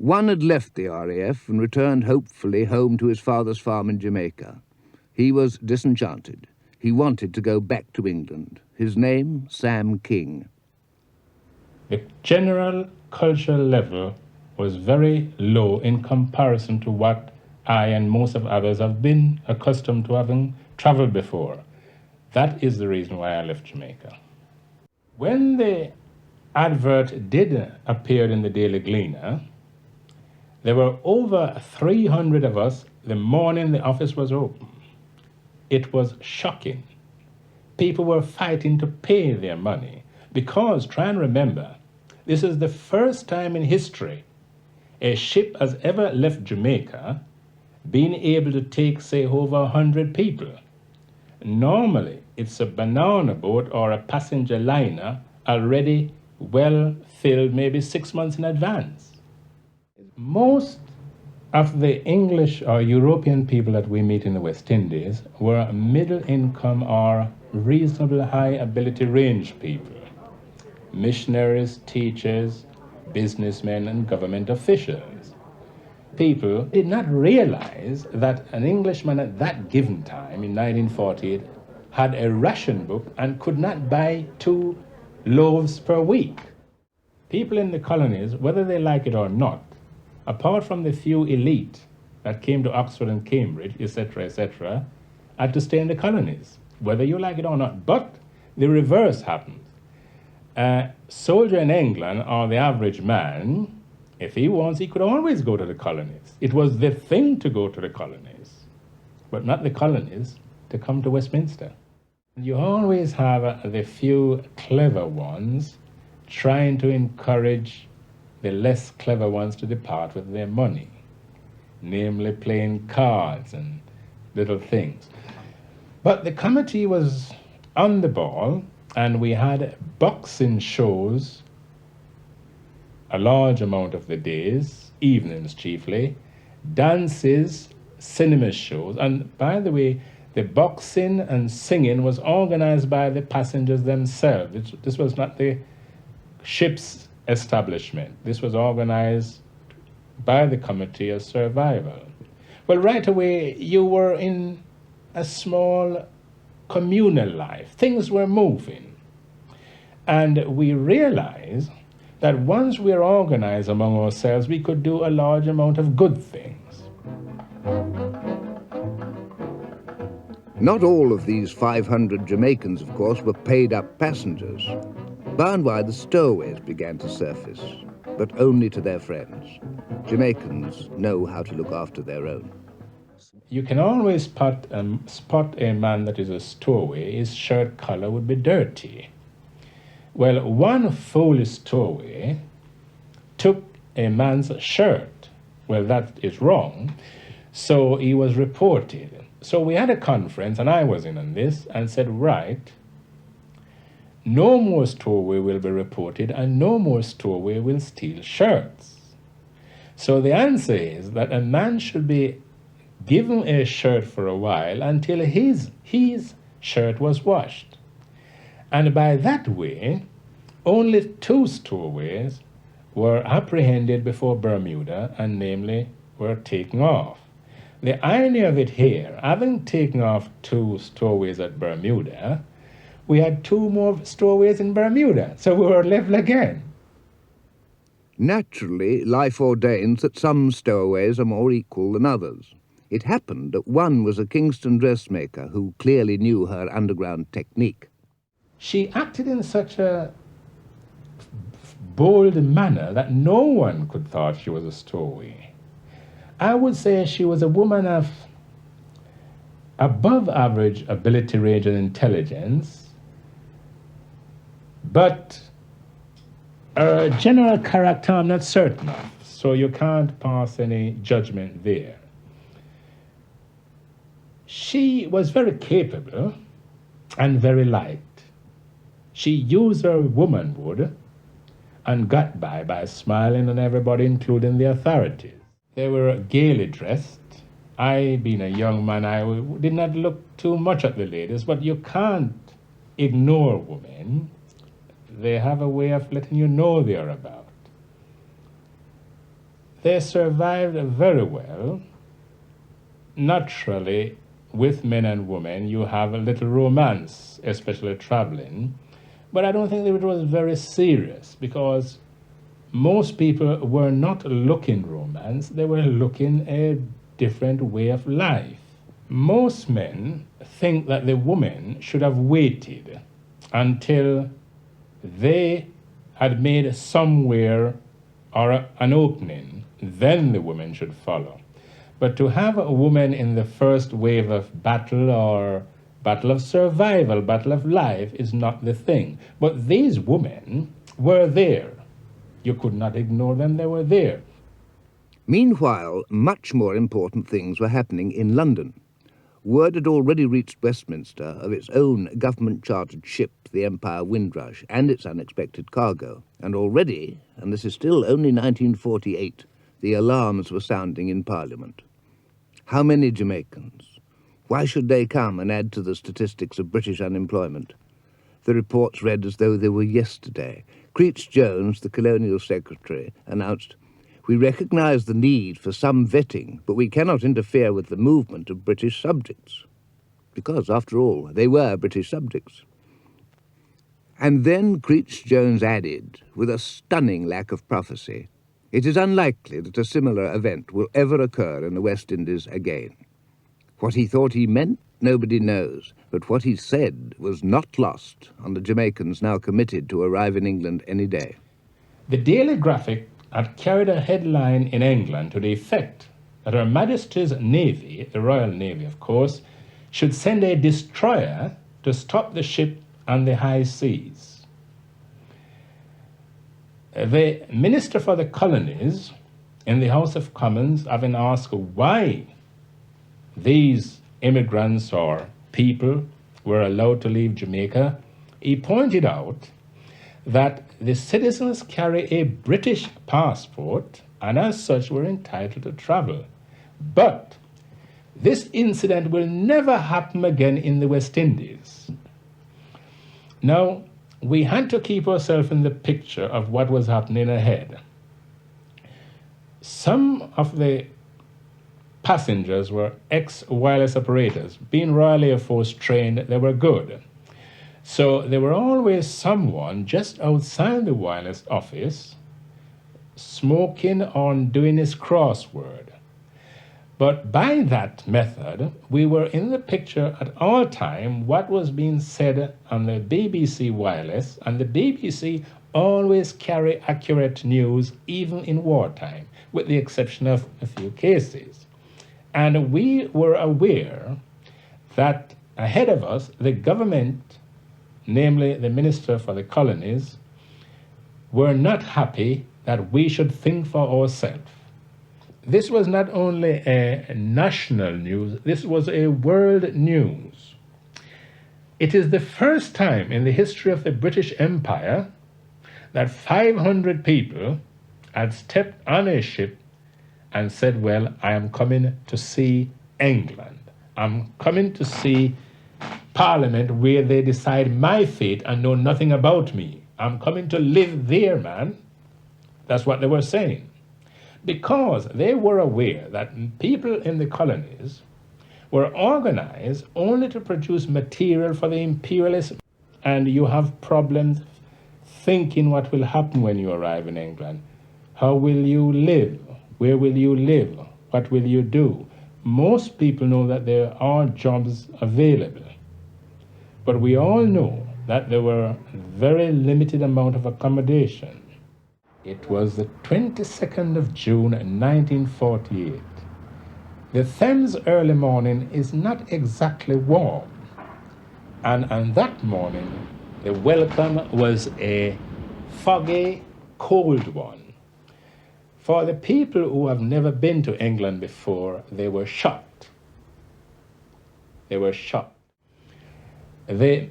One had left the RAF and returned hopefully home to his father's farm in Jamaica. He was disenchanted. He wanted to go back to England. His name, Sam King. The general cultural level was very low in comparison to what I and most of others have been accustomed to having traveled before. That is the reason why I left Jamaica. When the advert did appear in the Daily Gleaner, there were over 300 of us the morning the office was open. It was shocking. People were fighting to pay their money because, try and remember, this is the first time in history a ship has ever left Jamaica being able to take, say, over 100 people. Normally, it's a banana boat or a passenger liner already well filled maybe 6 months in advance. Most of the English or European people that we meet in the West Indies were middle income or reasonable high ability range people. Missionaries, teachers, businessmen, and government officials. People did not realize that an Englishman at that given time in 1948 had a ration book and could not buy 2 loaves per week. People in the colonies, whether they like it or not, apart from the few elite that came to Oxford and Cambridge, etc., had to stay in the colonies, whether you like it or not. But the reverse happened. A soldier in England, or the average man, if he wants, he could always go to the colonies. It was the thing to go to the colonies, but not the colonies to come to Westminster. You always have the few clever ones trying to encourage the less clever ones to depart with their money, namely playing cards and little things. But the committee was on the ball, and we had boxing shows a large amount of the days, evenings chiefly, dances, cinema shows. And by the way, the boxing and singing was organized by the passengers themselves. This was not the ship's establishment. This was organized by the committee as survival. Well, right away, you were in a small communal life. Things were moving. And we realized that once we're organized among ourselves, we could do a large amount of good things. Not all of these 500 Jamaicans, of course, were paid-up passengers. By and by, the stowaways began to surface, but only to their friends. Jamaicans know how to look after their own. You can always spot a man that is a stowaway. His shirt collar would be dirty. Well, one foolish stowaway took a man's shirt. Well, that is wrong. So he was reported. So we had a conference, and I was in on this, and said, right, no more stowaway will be reported, and no more stowaway will steal shirts. So the answer is that a man should be given a shirt for a while until his shirt was washed. And by that way, only 2 stowaways were apprehended before Bermuda, and namely were taken off. The irony of it here, having taken off 2 stowaways at Bermuda, we had 2 more stowaways in Bermuda, so we were level again. Naturally, life ordains that some stowaways are more equal than others. It happened that one was a Kingston dressmaker who clearly knew her underground technique. She acted in such a bold manner that no one could thought she was a stowaway. I would say she was a woman of above average ability range and intelligence, but her general character I'm not certain of, so you can't pass any judgment there. She was very capable and very liked. She used her womanhood and got by smiling on everybody, including the authorities. They were gaily dressed. I, being a young man, I did not look too much at the ladies, but you can't ignore women. They have a way of letting you know they're about. They survived very well. Naturally, with men and women, you have a little romance, especially traveling. But I don't think that it was very serious because most people were not looking romance, they were looking a different way of life. Most men think that the woman should have waited until they had made somewhere or an opening, then the woman should follow. But to have a woman in the first wave of battle or battle of survival, battle of life is not the thing. But these women were there. You could not ignore them, they were there. Meanwhile, much more important things were happening in London. Word had already reached Westminster of its own government-chartered ship, the Empire Windrush, and its unexpected cargo. And already, and this is still only 1948, the alarms were sounding in Parliament. How many Jamaicans? Why should they come and add to the statistics of British unemployment? The reports read as though they were yesterday. Creech Jones, the Colonial Secretary, announced, "We recognise the need for some vetting, but we cannot interfere with the movement of British subjects." Because, after all, they were British subjects. And then Creech Jones added, with a stunning lack of prophecy, "It is unlikely that a similar event will ever occur in the West Indies again." What he thought he meant, nobody knows, but what he said was not lost on the Jamaicans now committed to arrive in England any day. The Daily Graphic had carried a headline in England to the effect that Her Majesty's Navy, the Royal Navy of course, should send a destroyer to stop the ship on the high seas. The Minister for the Colonies in the House of Commons, having asked why these immigrants or people were allowed to leave Jamaica, he pointed out that the citizens carry a British passport and as such were entitled to travel. But this incident will never happen again in the West Indies. Now, we had to keep ourselves in the picture of what was happening ahead. Some of the passengers were ex-wireless operators. Being Royal Air Force trained, they were good. So there were always someone just outside the wireless office smoking or doing his crossword. But by that method, we were in the picture at all time what was being said on the BBC wireless, and the BBC always carry accurate news even in wartime, with the exception of a few cases. And we were aware that ahead of us, the government, namely the Minister for the Colonies, were not happy that we should think for ourselves. This was not only a national news, this was a world news. It is the first time in the history of the British Empire that 500 people had stepped on a ship and said, well, I am coming to see England. I'm coming to see Parliament where they decide my fate and know nothing about me. I'm coming to live there, man. That's what they were saying. Because they were aware that people in the colonies were organized only to produce material for the imperialists, and you have problems thinking what will happen when you arrive in England. How will you live? Where will you live? What will you do? Most people know that there are jobs available, but we all know that there were very limited amount of accommodation. It was the 22nd of June 1948. The Thames early morning is not exactly warm, and on that morning the welcome was a foggy, cold one. For the people who have never been to England before, they were shocked. They were shocked. The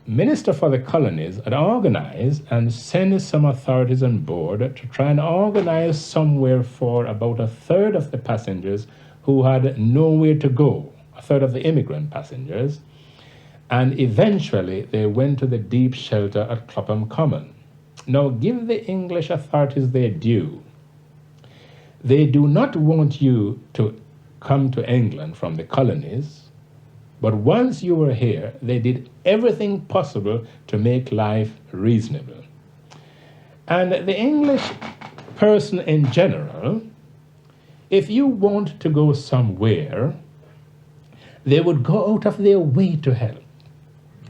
Minister for the Colonies had organized and sent some authorities on board to try and organize somewhere for about a third of the passengers who had nowhere to go, a third of the immigrant passengers, and eventually they went to the deep shelter at Clapham Common. Now, give the English authorities their due. They do not want you to come to England from the colonies, but once you were here, they did everything possible to make life reasonable. And the English person in general, if you want to go somewhere, they would go out of their way to help.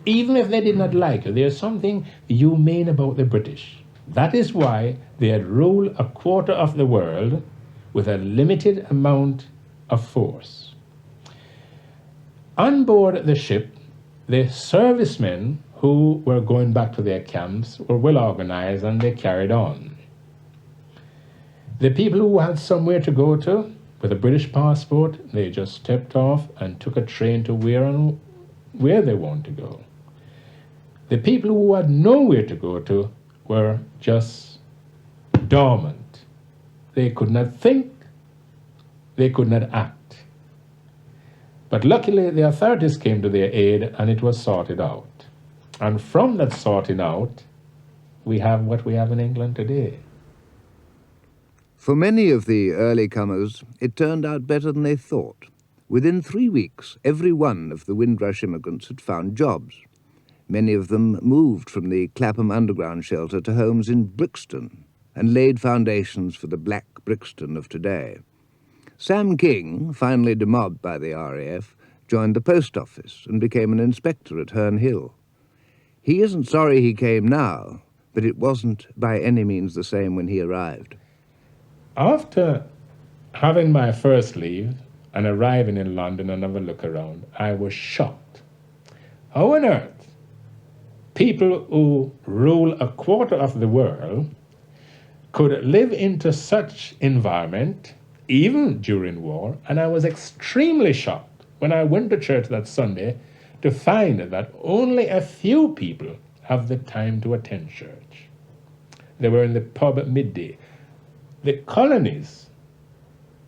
Even if they did not like you, there's something humane about the British. That is why they had ruled a quarter of the world with a limited amount of force. On board the ship, the servicemen who were going back to their camps were well organized and they carried on. The people who had somewhere to go to with a British passport, they just stepped off and took a train to where they want to go. The people who had nowhere to go to were just dormant. They could not think, they could not act. But luckily, the authorities came to their aid and it was sorted out. And from that sorting out, we have what we have in England today. For many of the early comers, it turned out better than they thought. Within 3 weeks, every one of the Windrush immigrants had found jobs. Many of them moved from the Clapham Underground shelter to homes in Brixton and laid foundations for the Black Brixton of today. Sam King, finally demobbed by the RAF, joined the post office and became an inspector at Herne Hill. He isn't sorry he came now, but it wasn't by any means the same when he arrived. After having my first leave and arriving in London and having a look around, I was shocked. How on earth people who rule a quarter of the world could live into such environment, even during war? And I was extremely shocked when I went to church that Sunday to find that only a few people have the time to attend church. They were in the pub at midday. The colonies,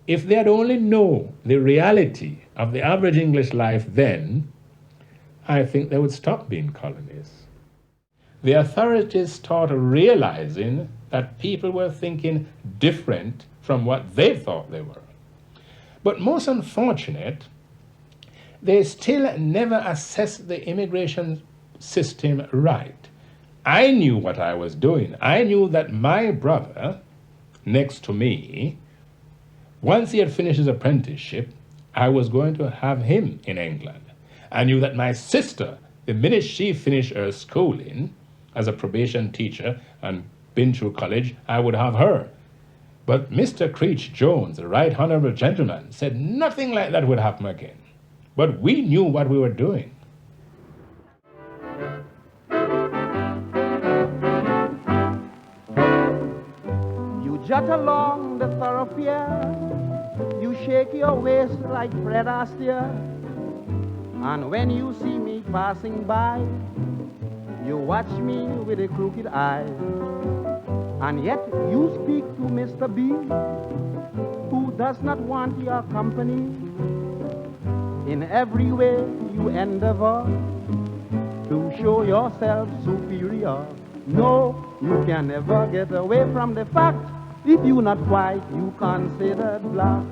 if they had only known the reality of the average English life then, I think they would stop being colonies. The authorities started realizing that people were thinking different from what they thought they were. But most unfortunate, they still never assessed the immigration system right. I knew what I was doing. I knew that my brother, next to me, once he had finished his apprenticeship, I was going to have him in England. I knew that my sister, the minute she finished her schooling as a probation teacher and been through college, I would have her. But Mr. Creech Jones, the right honorable gentleman, said nothing like that would happen again. But we knew what we were doing. You jot along the thoroughfare, you shake your waist like Fred Astaire, and when you see me passing by, you watch me with a crooked eye. And yet you speak to Mr. B, who does not want your company. In every way you endeavor to show yourself superior. No, you can never get away from the fact, if you not white, you considered black.